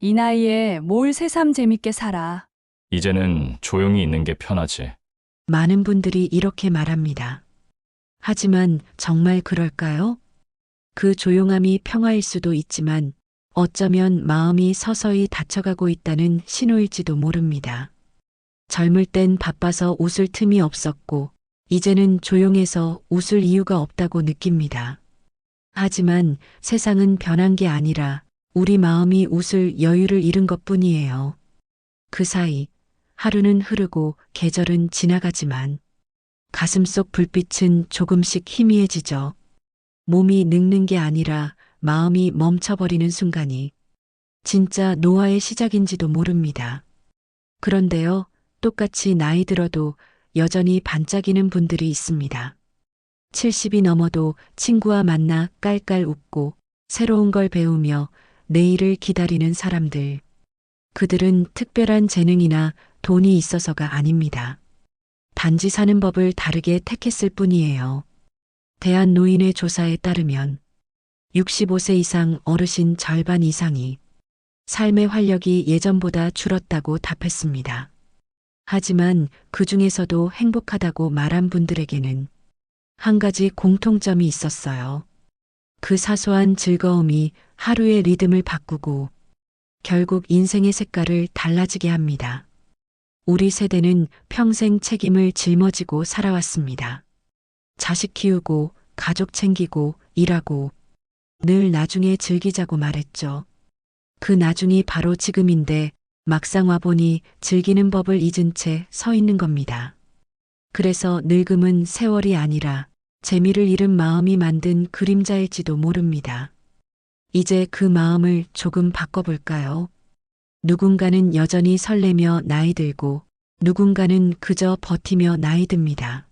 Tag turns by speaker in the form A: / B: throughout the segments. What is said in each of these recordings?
A: 이 나이에 뭘 새삼 재밌게 살아.
B: 이제는 조용히 있는 게 편하지.
C: 많은 분들이 이렇게 말합니다. 하지만 정말 그럴까요? 그 조용함이 평화일 수도 있지만 어쩌면 마음이 서서히 닫혀가고 있다는 신호일지도 모릅니다. 젊을 땐 바빠서 웃을 틈이 없었고 이제는 조용해서 웃을 이유가 없다고 느낍니다. 하지만 세상은 변한 게 아니라 우리 마음이 웃을 여유를 잃은 것뿐이에요. 그 사이 하루는 흐르고 계절은 지나가지만 가슴속 불빛은 조금씩 희미해지죠. 몸이 늙는 게 아니라 마음이 멈춰버리는 순간이 진짜 노화의 시작인지도 모릅니다. 그런데요, 똑같이 나이 들어도 여전히 반짝이는 분들이 있습니다. 70이 넘어도 친구와 만나 깔깔 웃고 새로운 걸 배우며 내일을 기다리는 사람들. 그들은 특별한 재능이나 돈이 있어서가 아닙니다. 단지 사는 법을 다르게 택했을 뿐이에요. 대한노인의 조사에 따르면 65세 이상 어르신 절반 이상이 삶의 활력이 예전보다 줄었다고 답했습니다. 하지만 그 중에서도 행복하다고 말한 분들에게는 한 가지 공통점이 있었어요. 그 사소한 즐거움이 하루의 리듬을 바꾸고 결국 인생의 색깔을 달라지게 합니다. 우리 세대는 평생 책임을 짊어지고 살아왔습니다. 자식 키우고 가족 챙기고 일하고 늘 나중에 즐기자고 말했죠. 그 나중이 바로 지금인데 막상 와보니 즐기는 법을 잊은 채 서 있는 겁니다. 그래서 늙음은 세월이 아니라 재미를 잃은 마음이 만든 그림자일지도 모릅니다. 이제 그 마음을 조금 바꿔볼까요? 누군가는 여전히 설레며 나이 들고 누군가는 그저 버티며 나이 듭니다.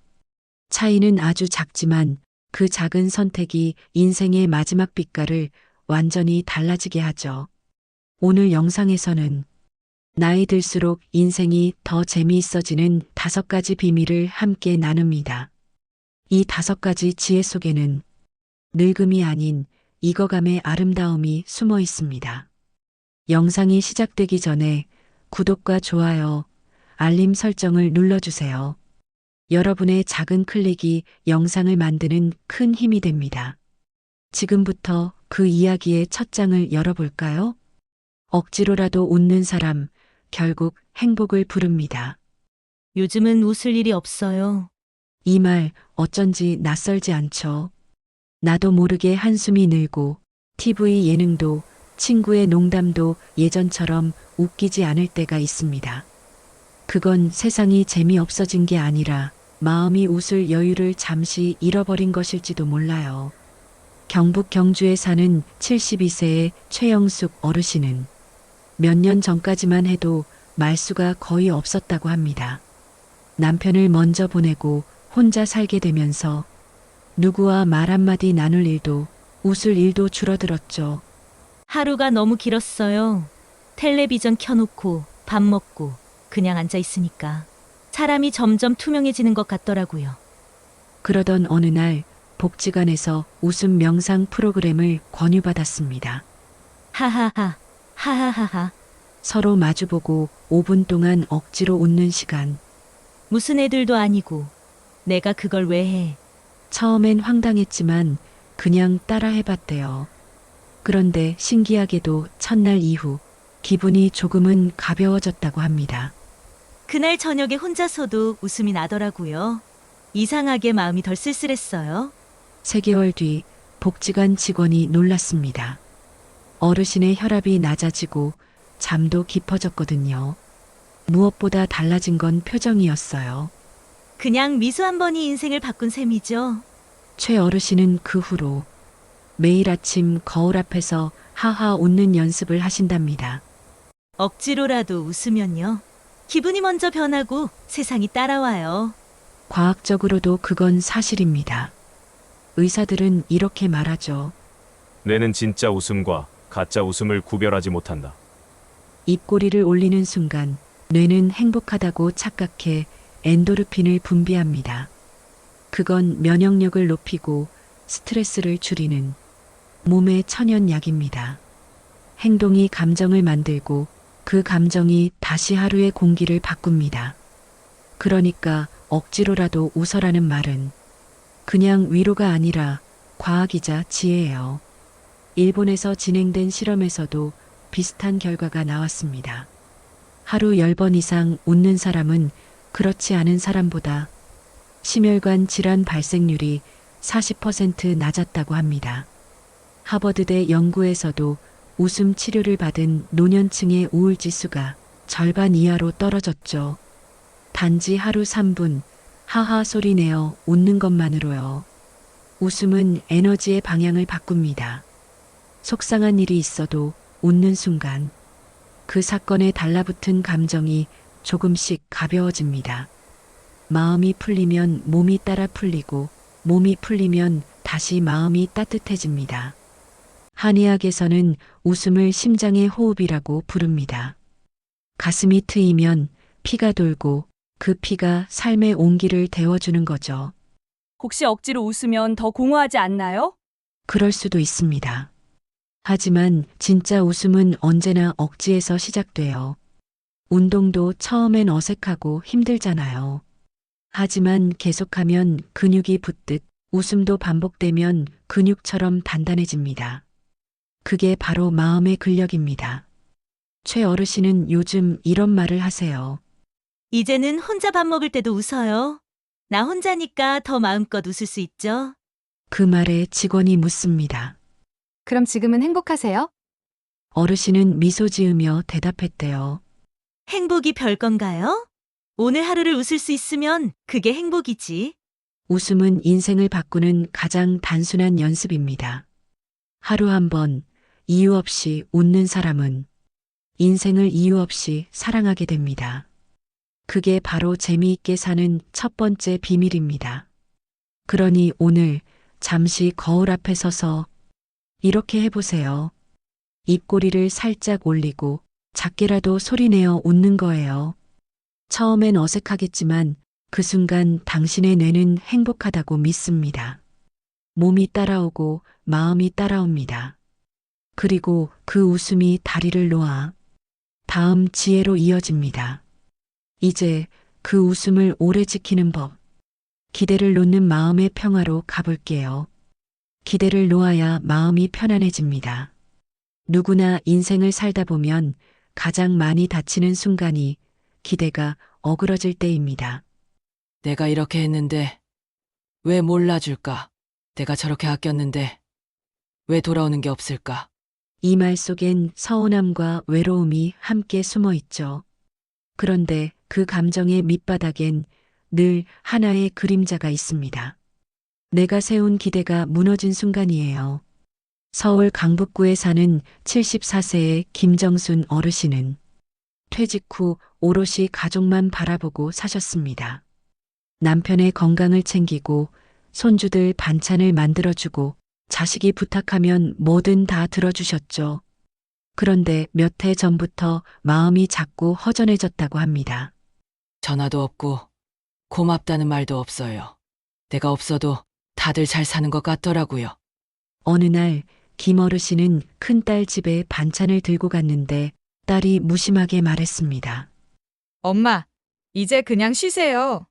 C: 차이는 아주 작지만 그 작은 선택이 인생의 마지막 빛깔을 완전히 달라지게 하죠. 오늘 영상에서는 나이 들수록 인생이 더 재미있어지는 5가지 비밀을 함께 나눕니다. 이 5가지 지혜 속에는 늙음이 아닌 익어감의 아름다움이 숨어 있습니다. 영상이 시작되기 전에 구독과 좋아요, 알림 설정을 눌러주세요. 여러분의 작은 클릭이 영상을 만드는 큰 힘이 됩니다. 지금부터 그 이야기의 첫 장을 열어볼까요? 억지로라도 웃는 사람, 결국 행복을 부릅니다.
D: 요즘은 웃을 일이 없어요.
C: 이 말 어쩐지 낯설지 않죠. 나도 모르게 한숨이 늘고 TV 예능도 친구의 농담도 예전처럼 웃기지 않을 때가 있습니다. 그건 세상이 재미없어진 게 아니라 마음이 웃을 여유를 잠시 잃어버린 것일지도 몰라요. 경북 경주에 사는 72세의 최영숙 어르신은 몇 년 전까지만 해도 말수가 거의 없었다고 합니다. 남편을 먼저 보내고 혼자 살게 되면서 누구와 말 한마디 나눌 일도 웃을 일도 줄어들었죠.
D: 하루가 너무 길었어요. 텔레비전 켜놓고 밥 먹고 그냥 앉아 있으니까 사람이 점점 투명해지는 것 같더라고요.
C: 그러던 어느 날 복지관에서 웃음 명상 프로그램을 권유받았습니다.
D: 하하하, 하하하하.
C: 서로 마주보고 5분 동안 억지로 웃는 시간.
D: 무슨 애들도 아니고 내가 그걸 왜 해?
C: 처음엔 황당했지만 그냥 따라 해봤대요. 그런데 신기하게도 첫날 이후 기분이 조금은 가벼워졌다고 합니다.
D: 그날 저녁에 혼자서도 웃음이 나더라고요. 이상하게 마음이 덜 쓸쓸했어요.
C: 3개월 뒤 복지관 직원이 놀랐습니다. 어르신의 혈압이 낮아지고 잠도 깊어졌거든요. 무엇보다 달라진 건 표정이었어요.
D: 그냥 미소 한 번이 인생을 바꾼 셈이죠.
C: 최 어르신은 그 후로 매일 아침 거울 앞에서 하하 웃는 연습을 하신답니다.
D: 억지로라도 웃으면요. 기분이 먼저 변하고 세상이 따라와요.
C: 과학적으로도 그건 사실입니다. 의사들은 이렇게 말하죠.
E: 뇌는 진짜 웃음과 가짜 웃음을 구별하지 못한다.
C: 입꼬리를 올리는 순간 뇌는 행복하다고 착각해 엔도르핀을 분비합니다. 그건 면역력을 높이고 스트레스를 줄이는 몸의 천연약입니다. 행동이 감정을 만들고 그 감정이 다시 하루의 공기를 바꿉니다. 그러니까 억지로라도 웃어라는 말은 그냥 위로가 아니라 과학이자 지혜예요. 일본에서 진행된 실험에서도 비슷한 결과가 나왔습니다. 하루 10번 이상 웃는 사람은 그렇지 않은 사람보다 심혈관 질환 발생률이 40% 낮았다고 합니다. 하버드대 연구에서도 웃음 치료를 받은 노년층의 우울 지수가 절반 이하로 떨어졌죠. 단지 하루 3분 하하 소리 내어 웃는 것만으로요. 웃음은 에너지의 방향을 바꿉니다. 속상한 일이 있어도 웃는 순간 그 사건에 달라붙은 감정이 조금씩 가벼워집니다. 마음이 풀리면 몸이 따라 풀리고 몸이 풀리면 다시 마음이 따뜻해집니다. 한의학에서는 웃음을 심장의 호흡이라고 부릅니다. 가슴이 트이면 피가 돌고 그 피가 삶의 온기를 데워주는 거죠.
A: 혹시 억지로 웃으면 더 공허하지 않나요?
C: 그럴 수도 있습니다. 하지만 진짜 웃음은 언제나 억지에서 시작돼요. 운동도 처음엔 어색하고 힘들잖아요. 하지만 계속하면 근육이 붙듯 웃음도 반복되면 근육처럼 단단해집니다. 그게 바로 마음의 근력입니다. 최 어르신은 요즘 이런 말을 하세요.
D: 이제는 혼자 밥 먹을 때도 웃어요. 나 혼자니까 더 마음껏 웃을 수 있죠.
C: 그 말에 직원이 묻습니다.
F: 그럼 지금은 행복하세요?
C: 어르신은 미소 지으며 대답했대요.
D: 행복이 별건가요? 오늘 하루를 웃을 수 있으면 그게 행복이지.
C: 웃음은 인생을 바꾸는 가장 단순한 연습입니다. 하루 한 번 이유 없이 웃는 사람은 인생을 이유 없이 사랑하게 됩니다. 그게 바로 재미있게 사는 첫 번째 비밀입니다. 그러니 오늘 잠시 거울 앞에 서서 이렇게 해보세요. 입꼬리를 살짝 올리고 작게라도 소리내어 웃는 거예요. 처음엔 어색하겠지만 그 순간 당신의 뇌는 행복하다고 믿습니다. 몸이 따라오고 마음이 따라옵니다. 그리고 그 웃음이 다리를 놓아 다음 지혜로 이어집니다. 이제 그 웃음을 오래 지키는 법, 기대를 놓는 마음의 평화로 가볼게요. 기대를 놓아야 마음이 편안해집니다. 누구나 인생을 살다 보면 가장 많이 다치는 순간이 기대가 어그러질 때입니다.
G: 내가 이렇게 했는데 왜 몰라줄까? 내가 저렇게 아꼈는데 왜 돌아오는 게 없을까?
C: 이 말 속엔 서운함과 외로움이 함께 숨어 있죠. 그런데 그 감정의 밑바닥엔 늘 하나의 그림자가 있습니다. 내가 세운 기대가 무너진 순간이에요. 서울 강북구에 사는 74세의 김정순 어르신은 퇴직 후 오롯이 가족만 바라보고 사셨습니다. 남편의 건강을 챙기고 손주들 반찬을 만들어주고 자식이 부탁하면 뭐든 다 들어주셨죠. 그런데 몇 해 전부터 마음이 자꾸 허전해졌다고 합니다.
G: 전화도 없고 고맙다는 말도 없어요. 내가 없어도 다들 잘 사는 것 같더라고요.
C: 어느 날 김어르신은 큰딸 집에 반찬을 들고 갔는데 딸이 무심하게 말했습니다.
H: 엄마, 이제 그냥 쉬세요.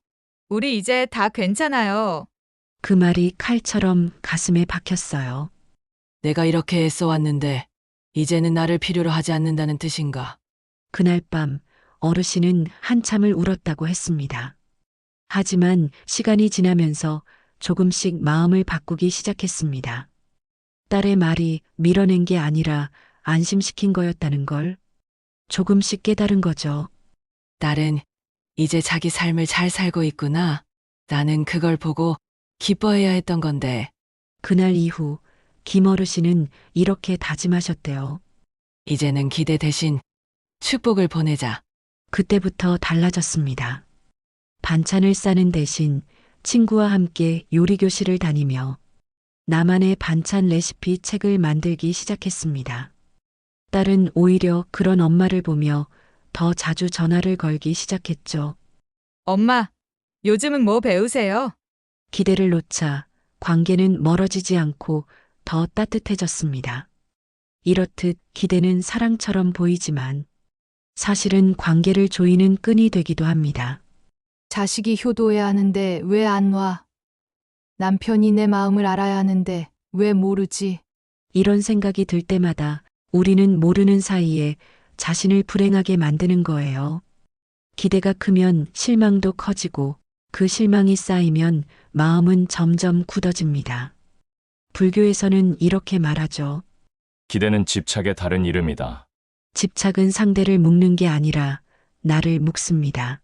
H: 우리 이제 다 괜찮아요.
C: 그 말이 칼처럼 가슴에 박혔어요.
G: 내가 이렇게 애써왔는데 이제는 나를 필요로 하지 않는다는 뜻인가?
C: 그날 밤 어르신은 한참을 울었다고 했습니다. 하지만 시간이 지나면서 조금씩 마음을 바꾸기 시작했습니다. 딸의 말이 밀어낸 게 아니라 안심시킨 거였다는 걸 조금씩 깨달은 거죠.
G: 딸은 이제 자기 삶을 잘 살고 있구나. 나는 그걸 보고 기뻐해야 했던 건데
C: 그날 이후 김어르신은 이렇게 다짐하셨대요.
G: 이제는 기대 대신 축복을 보내자.
C: 그때부터 달라졌습니다. 반찬을 싸는 대신 친구와 함께 요리교실을 다니며 나만의 반찬 레시피 책을 만들기 시작했습니다. 딸은 오히려 그런 엄마를 보며 더 자주 전화를 걸기 시작했죠.
H: 엄마, 요즘은 뭐 배우세요?
C: 기대를 놓자 관계는 멀어지지 않고 더 따뜻해졌습니다. 이렇듯 기대는 사랑처럼 보이지만 사실은 관계를 조이는 끈이 되기도 합니다.
F: 자식이 효도해야 하는데 왜 안 와? 남편이 내 마음을 알아야 하는데 왜 모르지?
C: 이런 생각이 들 때마다 우리는 모르는 사이에 자신을 불행하게 만드는 거예요. 기대가 크면 실망도 커지고 그 실망이 쌓이면 마음은 점점 굳어집니다. 불교에서는 이렇게 말하죠.
B: 기대는 집착의 다른 이름이다.
C: 집착은 상대를 묶는 게 아니라 나를 묶습니다.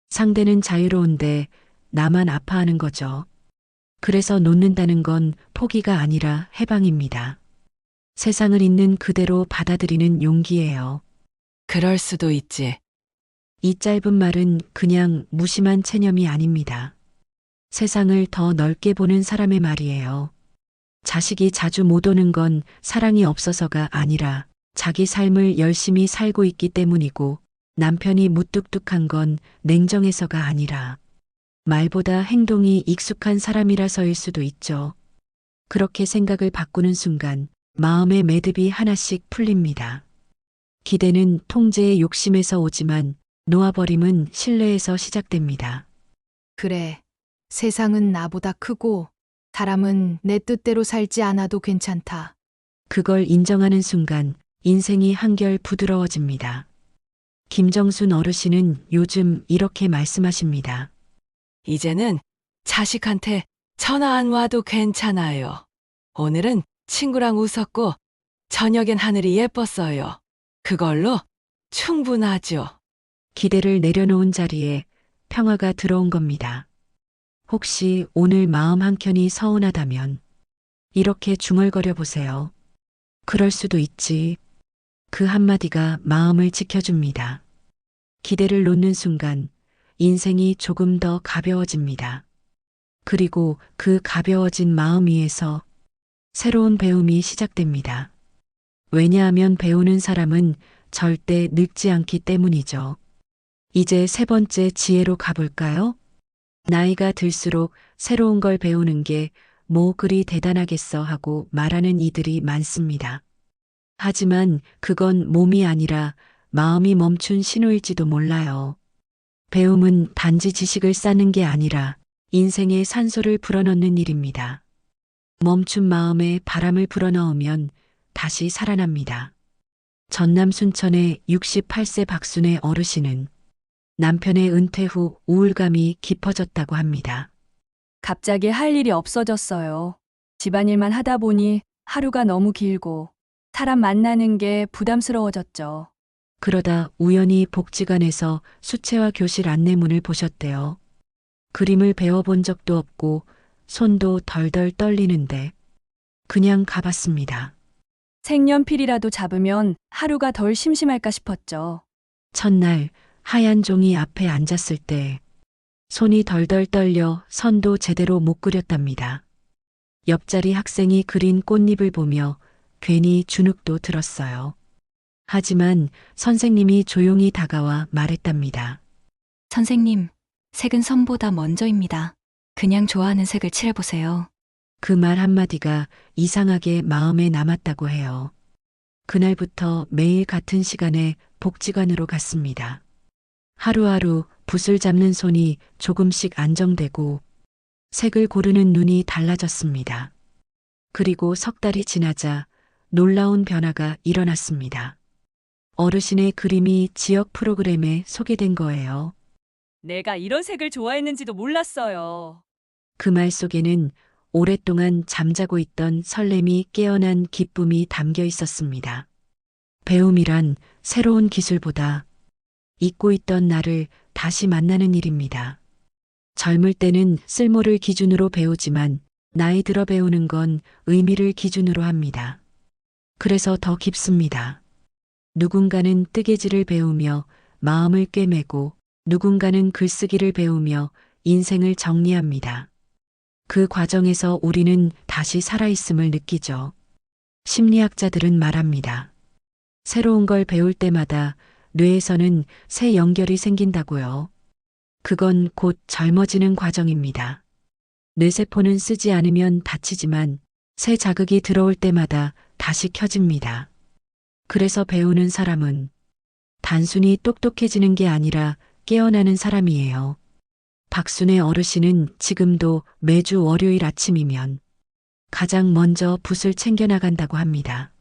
C: 상대는 자유로운데 나만 아파하는 거죠. 그래서 놓는다는 건 포기가 아니라 해방입니다. 세상을 있는 그대로 받아들이는 용기예요.
G: 그럴 수도 있지.
C: 이 짧은 말은 그냥 무심한 체념이 아닙니다. 세상을 더 넓게 보는 사람의 말이에요. 자식이 자주 못 오는 건 사랑이 없어서가 아니라 자기 삶을 열심히 살고 있기 때문이고, 남편이 무뚝뚝한 건 냉정해서가 아니라 말보다 행동이 익숙한 사람이라서일 수도 있죠. 그렇게 생각을 바꾸는 순간 마음의 매듭이 하나씩 풀립니다. 기대는 통제의 욕심에서 오지만 놓아버림은 신뢰에서 시작됩니다.
F: 그래. 세상은 나보다 크고 사람은 내 뜻대로 살지 않아도 괜찮다.
C: 그걸 인정하는 순간 인생이 한결 부드러워집니다. 김정순 어르신은 요즘 이렇게 말씀하십니다.
G: 이제는 자식한테 전화 안 와도 괜찮아요. 오늘은 친구랑 웃었고 저녁엔 하늘이 예뻤어요. 그걸로 충분하죠.
C: 기대를 내려놓은 자리에 평화가 들어온 겁니다. 혹시 오늘 마음 한켠이 서운하다면 이렇게 중얼거려 보세요. 그럴 수도 있지. 그 한마디가 마음을 지켜줍니다. 기대를 놓는 순간 인생이 조금 더 가벼워집니다. 그리고 그 가벼워진 마음 위에서 새로운 배움이 시작됩니다. 왜냐하면 배우는 사람은 절대 늙지 않기 때문이죠. 이제 세 번째 지혜로 가볼까요? 나이가 들수록 새로운 걸 배우는 게 뭐 그리 대단하겠어 하고 말하는 이들이 많습니다. 하지만 그건 몸이 아니라 마음이 멈춘 신호일지도 몰라요. 배움은 단지 지식을 쌓는 게 아니라 인생의 산소를 불어넣는 일입니다. 멈춘 마음에 바람을 불어넣으면 다시 살아납니다. 전남 순천의 68세 박순애 어르신은 남편의 은퇴 후 우울감이 깊어졌다고 합니다.
A: 갑자기 할 일이 없어졌어요. 집안일만 하다 보니 하루가 너무 길고 사람 만나는 게 부담스러워졌죠.
C: 그러다 우연히 복지관에서 수채화 교실 안내문을 보셨대요. 그림을 배워본 적도 없고 손도 덜덜 떨리는데 그냥 가봤습니다.
A: 색연필이라도 잡으면 하루가 덜 심심할까 싶었죠.
C: 첫날 하얀 종이 앞에 앉았을 때 손이 덜덜 떨려 선도 제대로 못 그렸답니다. 옆자리 학생이 그린 꽃잎을 보며 괜히 주눅도 들었어요. 하지만 선생님이 조용히 다가와 말했답니다.
I: 선생님, 색은 선보다 먼저입니다. 그냥 좋아하는 색을 칠해보세요.
C: 그 말 한마디가 이상하게 마음에 남았다고 해요. 그날부터 매일 같은 시간에 복지관으로 갔습니다. 하루하루 붓을 잡는 손이 조금씩 안정되고 색을 고르는 눈이 달라졌습니다. 그리고 석 달이 지나자 놀라운 변화가 일어났습니다. 어르신의 그림이 지역 프로그램에 소개된 거예요.
A: 내가 이런 색을 좋아했는지도 몰랐어요.
C: 그 말 속에는 오랫동안 잠자고 있던 설렘이 깨어난 기쁨이 담겨 있었습니다. 배움이란 새로운 기술보다 잊고 있던 나를 다시 만나는 일입니다. 젊을 때는 쓸모를 기준으로 배우지만 나이 들어 배우는 건 의미를 기준으로 합니다. 그래서 더 깊습니다. 누군가는 뜨개질을 배우며 마음을 꿰매고 누군가는 글쓰기를 배우며 인생을 정리합니다. 그 과정에서 우리는 다시 살아있음을 느끼죠. 심리학자들은 말합니다. 새로운 걸 배울 때마다 뇌에서는 새 연결이 생긴다고요. 그건 곧 젊어지는 과정입니다. 뇌세포는 쓰지 않으면 다치지만 새 자극이 들어올 때마다 다시 켜집니다. 그래서 배우는 사람은 단순히 똑똑해지는 게 아니라 깨어나는 사람이에요. 박순의 어르신은 지금도 매주 월요일 아침이면 가장 먼저 붓을 챙겨 나간다고 합니다.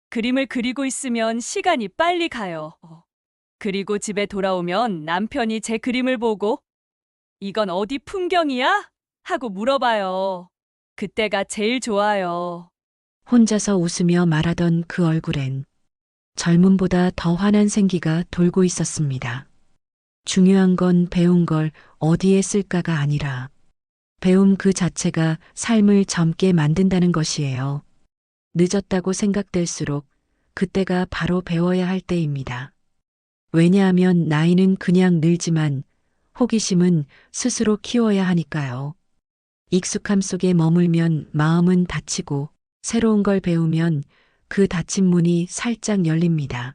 A: 그림을 그리고 있으면 시간이 빨리 가요. 그리고 집에 돌아오면 남편이 제 그림을 보고 이건 어디 풍경이야? 하고 물어봐요. 그때가 제일 좋아요.
C: 혼자서 웃으며 말하던 그 얼굴엔 젊음보다 더 환한 생기가 돌고 있었습니다. 중요한 건 배운 걸 어디에 쓸까가 아니라 배움 그 자체가 삶을 젊게 만든다는 것이에요. 늦었다고 생각될수록 그때가 바로 배워야 할 때입니다. 왜냐하면 나이는 그냥 늘지만 호기심은 스스로 키워야 하니까요. 익숙함 속에 머물면 마음은 닫히고 새로운 걸 배우면 그 닫힌 문이 살짝 열립니다.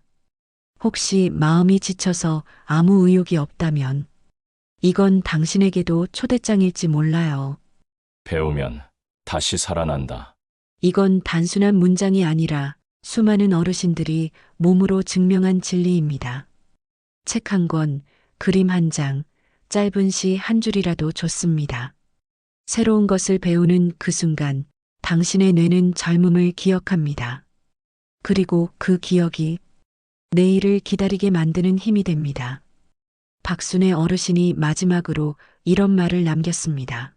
C: 혹시 마음이 지쳐서 아무 의욕이 없다면 이건 당신에게도 초대장일지 몰라요.
B: 배우면 다시 살아난다.
C: 이건 단순한 문장이 아니라 수많은 어르신들이 몸으로 증명한 진리입니다. 책 한 권, 그림 한 장, 짧은 시 한 줄이라도 좋습니다. 새로운 것을 배우는 그 순간 당신의 뇌는 젊음을 기억합니다. 그리고 그 기억이 내일을 기다리게 만드는 힘이 됩니다. 박순의 어르신이 마지막으로 이런 말을 남겼습니다.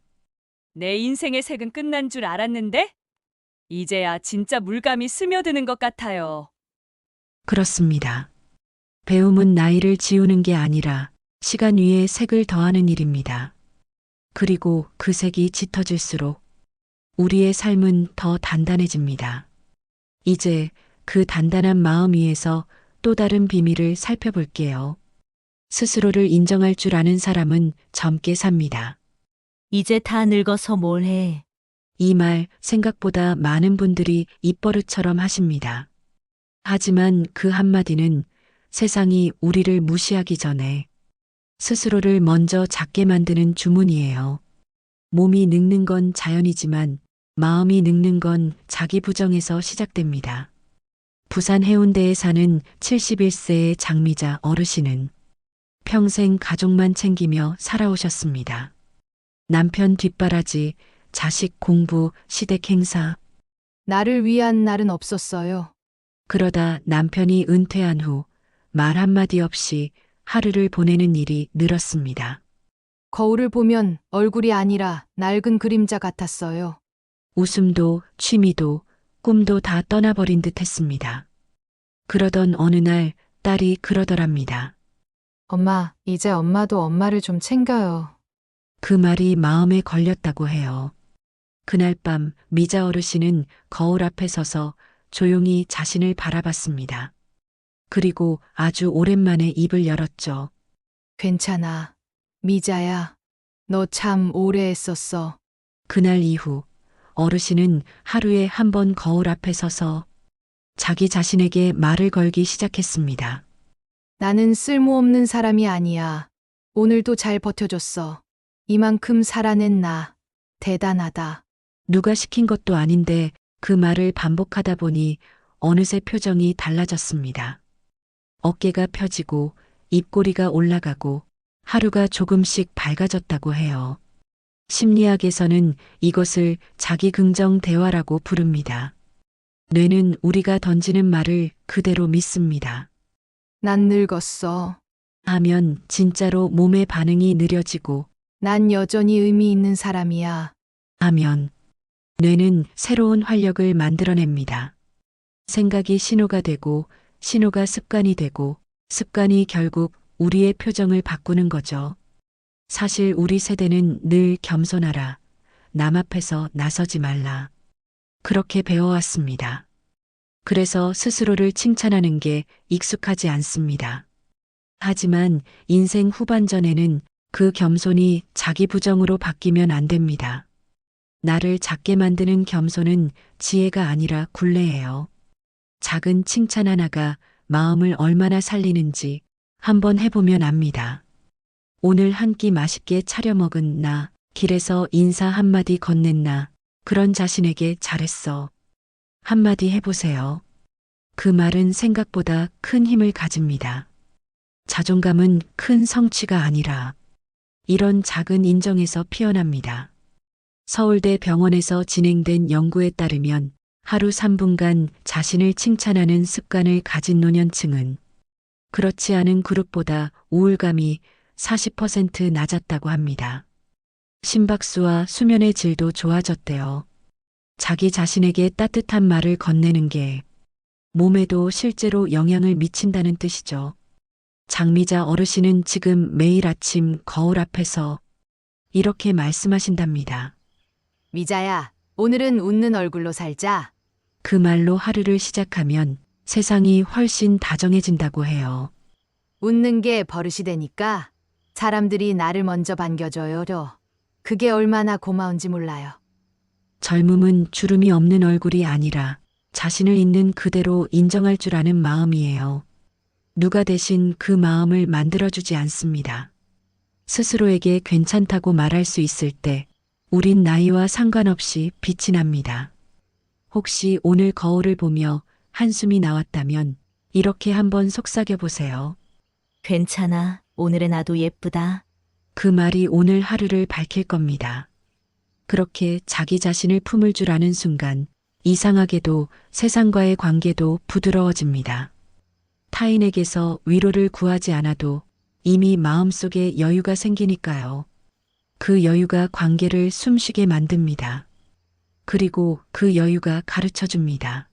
A: 내 인생의 색은 끝난 줄 알았는데 이제야 진짜 물감이 스며드는 것 같아요.
C: 그렇습니다. 배움은 나이를 지우는 게 아니라 시간 위에 색을 더하는 일입니다. 그리고 그 색이 짙어질수록 우리의 삶은 더 단단해집니다. 이제 그 단단한 마음 위에서 또 다른 비밀을 살펴볼게요. 스스로를 인정할 줄 아는 사람은 젊게 삽니다.
D: 이제 다 늙어서 뭘 해.
C: 이 말 생각보다 많은 분들이 입버릇처럼 하십니다. 하지만 그 한마디는 세상이 우리를 무시하기 전에 스스로를 먼저 작게 만드는 주문이에요. 몸이 늙는 건 자연이지만 마음이 늙는 건 자기 부정에서 시작됩니다. 부산 해운대에 사는 71세의 장미자 어르신은 평생 가족만 챙기며 살아오셨습니다. 남편 뒷바라지, 자식 공부, 시댁 행사.
F: 나를 위한 날은 없었어요.
C: 그러다 남편이 은퇴한 후 말 한마디 없이 하루를 보내는 일이 늘었습니다.
F: 거울을 보면 얼굴이 아니라 낡은 그림자 같았어요.
C: 웃음도 취미도 꿈도 다 떠나버린 듯 했습니다. 그러던 어느 날 딸이 그러더랍니다.
F: 엄마, 이제 엄마도 엄마를 좀 챙겨요.
C: 그 말이 마음에 걸렸다고 해요. 그날 밤 미자 어르신은 거울 앞에 서서 조용히 자신을 바라봤습니다. 그리고 아주 오랜만에 입을 열었죠.
F: 괜찮아. 미자야. 너 참 오래 했었어.
C: 그날 이후 어르신은 하루에 한 번 거울 앞에 서서 자기 자신에게 말을 걸기 시작했습니다.
F: 나는 쓸모없는 사람이 아니야. 오늘도 잘 버텨줬어. 이만큼 살아낸 나. 대단하다.
C: 누가 시킨 것도 아닌데 그 말을 반복하다 보니 어느새 표정이 달라졌습니다. 어깨가 펴지고 입꼬리가 올라가고 하루가 조금씩 밝아졌다고 해요. 심리학에서는 이것을 자기 긍정 대화라고 부릅니다. 뇌는 우리가 던지는 말을 그대로 믿습니다.
F: 난 늙었어.
C: 하면 진짜로 몸의 반응이 느려지고
F: 난 여전히 의미 있는 사람이야.
C: 하면 뇌는 새로운 활력을 만들어냅니다. 생각이 신호가 되고 신호가 습관이 되고 습관이 결국 우리의 표정을 바꾸는 거죠. 사실 우리 세대는 늘 겸손하라, 남 앞에서 나서지 말라. 그렇게 배워왔습니다. 그래서 스스로를 칭찬하는 게 익숙하지 않습니다. 하지만 인생 후반전에는 그 겸손이 자기 부정으로 바뀌면 안 됩니다. 나를 작게 만드는 겸손은 지혜가 아니라 굴레예요. 작은 칭찬 하나가 마음을 얼마나 살리는지 한번 해보면 압니다. 오늘 한 끼 맛있게 차려 먹은 나, 길에서 인사 한마디 건넨 나, 그런 자신에게 잘했어. 한마디 해보세요. 그 말은 생각보다 큰 힘을 가집니다. 자존감은 큰 성취가 아니라 이런 작은 인정에서 피어납니다. 서울대 병원에서 진행된 연구에 따르면 하루 3분간 자신을 칭찬하는 습관을 가진 노년층은 그렇지 않은 그룹보다 우울감이 40% 낮았다고 합니다. 심박수와 수면의 질도 좋아졌대요. 자기 자신에게 따뜻한 말을 건네는 게 몸에도 실제로 영향을 미친다는 뜻이죠. 장미자 어르신은 지금 매일 아침 거울 앞에서 이렇게 말씀하신답니다.
F: 미자야, 오늘은 웃는 얼굴로 살자.
C: 그 말로 하루를 시작하면 세상이 훨씬 다정해진다고 해요.
F: 웃는 게 버릇이 되니까 사람들이 나를 먼저 반겨줘요. 그게 얼마나 고마운지 몰라요.
C: 젊음은 주름이 없는 얼굴이 아니라 자신을 있는 그대로 인정할 줄 아는 마음이에요. 누가 대신 그 마음을 만들어주지 않습니다. 스스로에게 괜찮다고 말할 수 있을 때 우린 나이와 상관없이 빛이 납니다. 혹시 오늘 거울을 보며 한숨이 나왔다면 이렇게 한번 속삭여 보세요.
D: 괜찮아. 오늘의 나도 예쁘다.
C: 그 말이 오늘 하루를 밝힐 겁니다. 그렇게 자기 자신을 품을 줄 아는 순간 이상하게도 세상과의 관계도 부드러워집니다. 타인에게서 위로를 구하지 않아도 이미 마음속에 여유가 생기니까요. 그 여유가 관계를 숨쉬게 만듭니다. 그리고 그 여유가 가르쳐 줍니다.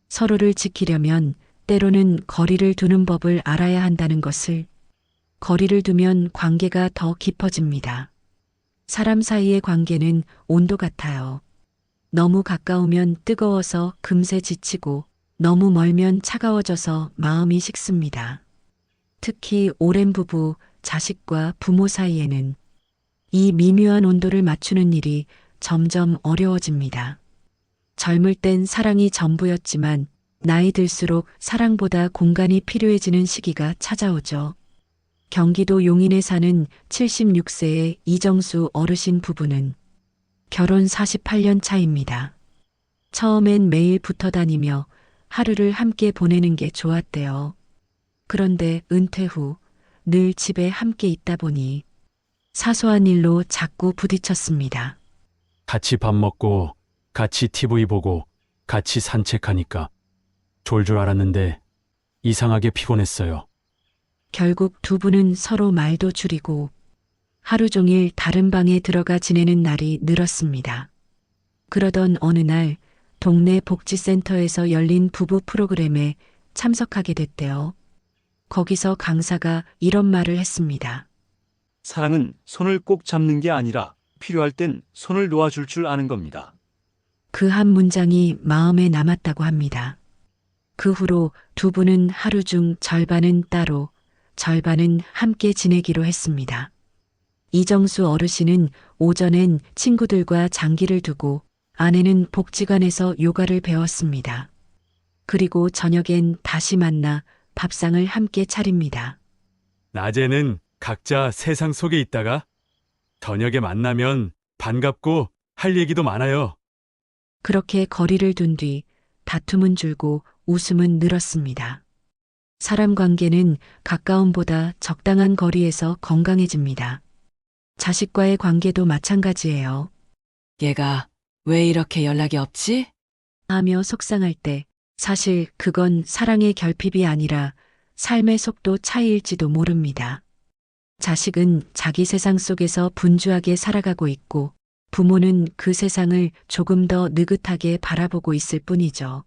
C: 서로를 지키려면 때로는 거리를 두는 법을 알아야 한다는 것을. 거리를 두면 관계가 더 깊어집니다. 사람 사이의 관계는 온도 같아요. 너무 가까우면 뜨거워서 금세 지치고 너무 멀면 차가워져서 마음이 식습니다. 특히 오랜 부부, 자식과 부모 사이에는 이 미묘한 온도를 맞추는 일이 점점 어려워집니다. 젊을 땐 사랑이 전부였지만 나이 들수록 사랑보다 공간이 필요해지는 시기가 찾아오죠. 경기도 용인에 사는 76세의 이정수 어르신 부부는 결혼 48년 차입니다. 처음엔 매일 붙어 다니며 하루를 함께 보내는 게 좋았대요. 그런데 은퇴 후 늘 집에 함께 있다 보니 사소한 일로 자꾸 부딪혔습니다.
J: 같이 밥 먹고, 같이 TV 보고, 같이 산책하니까 졸 줄 알았는데 이상하게 피곤했어요.
C: 결국 두 분은 서로 말도 줄이고 하루 종일 다른 방에 들어가 지내는 날이 늘었습니다. 그러던 어느 날 동네 복지센터에서 열린 부부 프로그램에 참석하게 됐대요. 거기서 강사가 이런 말을 했습니다.
K: 사랑은 손을 꼭 잡는 게 아니라 필요할 땐 손을 놓아줄 줄 아는 겁니다.
C: 그 한 문장이 마음에 남았다고 합니다. 그 후로 두 분은 하루 중 절반은 따로, 절반은 함께 지내기로 했습니다. 이정수 어르신은 오전엔 친구들과 장기를 두고 아내는 복지관에서 요가를 배웠습니다. 그리고 저녁엔 다시 만나 밥상을 함께 차립니다.
J: 낮에는 각자 세상 속에 있다가 저녁에 만나면 반갑고 할 얘기도 많아요.
C: 그렇게 거리를 둔 뒤 다툼은 줄고 웃음은 늘었습니다. 사람 관계는 가까움보다 적당한 거리에서 건강해집니다. 자식과의 관계도 마찬가지예요.
G: 얘가 왜 이렇게 연락이 없지?
C: 하며 속상할 때 사실 그건 사랑의 결핍이 아니라 삶의 속도 차이일지도 모릅니다. 자식은 자기 세상 속에서 분주하게 살아가고 있고 부모는 그 세상을 조금 더 느긋하게 바라보고 있을 뿐이죠.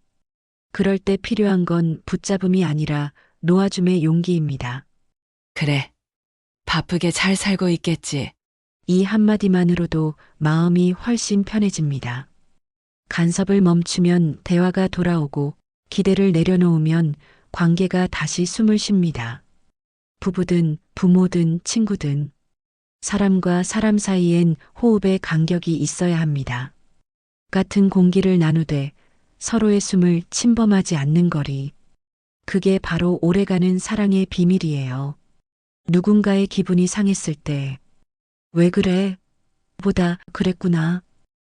C: 그럴 때 필요한 건 붙잡음이 아니라 놓아줌의 용기입니다.
G: 그래. 바쁘게 잘 살고 있겠지.
C: 이 한마디만으로도 마음이 훨씬 편해집니다. 간섭을 멈추면 대화가 돌아오고 기대를 내려놓으면 관계가 다시 숨을 쉽니다. 부부든 부모든 친구든 사람과 사람 사이엔 호흡의 간격이 있어야 합니다. 같은 공기를 나누되 서로의 숨을 침범하지 않는 거리. 그게 바로 오래가는 사랑의 비밀이에요. 누군가의 기분이 상했을 때 왜 그래? 보다 그랬구나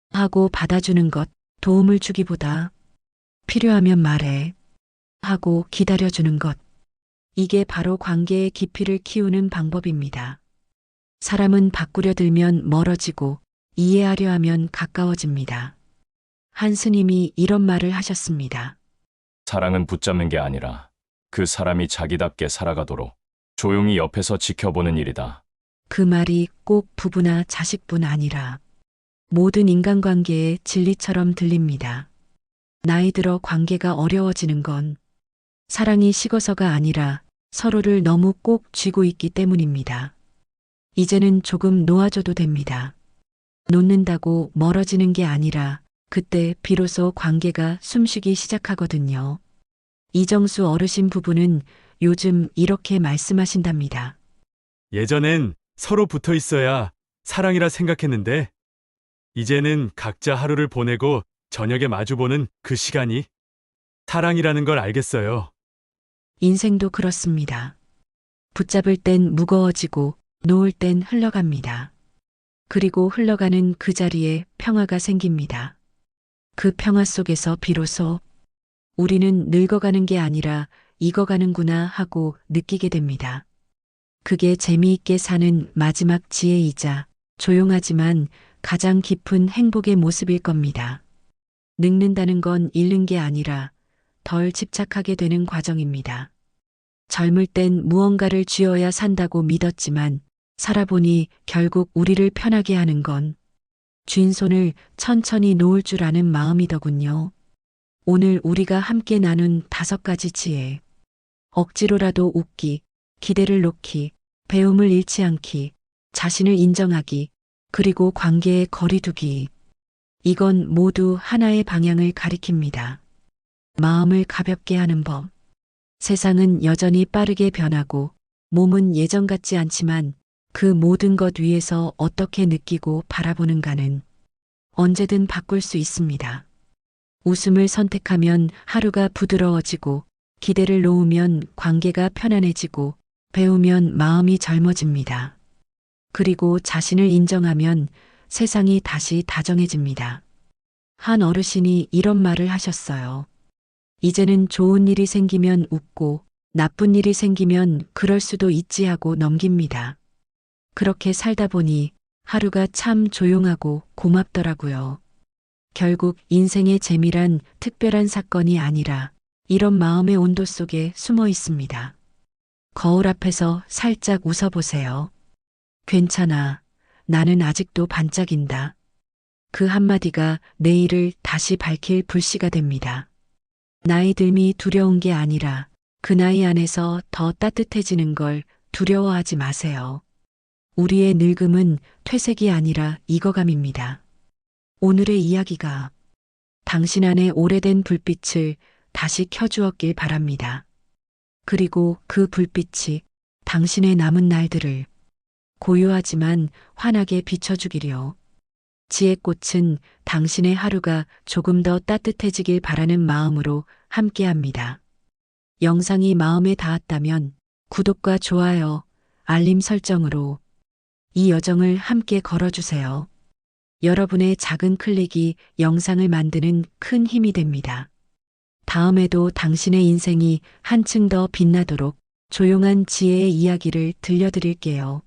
C: 하고 받아주는 것, 도움을 주기보다 필요하면 말해. 하고 기다려주는 것. 이게 바로 관계의 깊이를 키우는 방법입니다. 사람은 바꾸려 들면 멀어지고 이해하려 하면 가까워집니다. 한 스님이 이런 말을 하셨습니다.
B: 사랑은 붙잡는 게 아니라 그 사람이 자기답게 살아가도록 조용히 옆에서 지켜보는 일이다.
C: 그 말이 꼭 부부나 자식뿐 아니라 모든 인간관계의 진리처럼 들립니다. 나이 들어 관계가 어려워지는 건 사랑이 식어서가 아니라 서로를 너무 꼭 쥐고 있기 때문입니다. 이제는 조금 놓아줘도 됩니다. 놓는다고 멀어지는 게 아니라 그때 비로소 관계가 숨쉬기 시작하거든요. 이정수 어르신 부부는 요즘 이렇게 말씀하신답니다.
J: 예전엔 서로 붙어 있어야 사랑이라 생각했는데, 이제는 각자 하루를 보내고 저녁에 마주보는 그 시간이 사랑이라는 걸 알겠어요.
C: 인생도 그렇습니다. 붙잡을 땐 무거워지고 놓을 땐 흘러갑니다. 그리고 흘러가는 그 자리에 평화가 생깁니다. 그 평화 속에서 비로소 우리는 늙어가는 게 아니라 익어가는구나 하고 느끼게 됩니다. 그게 재미있게 사는 마지막 지혜이자 조용하지만 가장 깊은 행복의 모습일 겁니다. 늙는다는 건 잃는 게 아니라 덜 집착하게 되는 과정입니다. 젊을 땐 무언가를 쥐어야 산다고 믿었지만 살아보니 결국 우리를 편하게 하는 건 쥔 손을 천천히 놓을 줄 아는 마음이더군요. 오늘 우리가 함께 나눈 5가지 지혜. 억지로라도 웃기, 기대를 놓기, 배움을 잃지 않기, 자신을 인정하기, 그리고 관계에 거리 두기. 이건 모두 하나의 방향을 가리킵니다. 마음을 가볍게 하는 법. 세상은 여전히 빠르게 변하고 몸은 예전 같지 않지만 그 모든 것 위에서 어떻게 느끼고 바라보는가는 언제든 바꿀 수 있습니다. 웃음을 선택하면 하루가 부드러워지고 기대를 놓으면 관계가 편안해지고 배우면 마음이 젊어집니다. 그리고 자신을 인정하면 세상이 다시 다정해집니다. 한 어르신이 이런 말을 하셨어요. 이제는 좋은 일이 생기면 웃고 나쁜 일이 생기면 그럴 수도 있지 하고 넘깁니다. 그렇게 살다 보니 하루가 참 조용하고 고맙더라고요. 결국 인생의 재미란 특별한 사건이 아니라 이런 마음의 온도 속에 숨어 있습니다. 거울 앞에서 살짝 웃어보세요. 괜찮아. 나는 아직도 반짝인다. 그 한마디가 내일을 다시 밝힐 불씨가 됩니다. 나이 듦이 두려운 게 아니라 그 나이 안에서 더 따뜻해지는 걸 두려워하지 마세요. 우리의 늙음은 퇴색이 아니라 익어감입니다. 오늘의 이야기가 당신 안의 오래된 불빛을 다시 켜주었길 바랍니다. 그리고 그 불빛이 당신의 남은 날들을 고요하지만 환하게 비춰주기려. 지혜꽃은 당신의 하루가 조금 더 따뜻해지길 바라는 마음으로 함께합니다. 영상이 마음에 닿았다면 구독과 좋아요, 알림 설정으로 이 여정을 함께 걸어주세요. 여러분의 작은 클릭이 영상을 만드는 큰 힘이 됩니다. 다음에도 당신의 인생이 한층 더 빛나도록 조용한 지혜의 이야기를 들려드릴게요.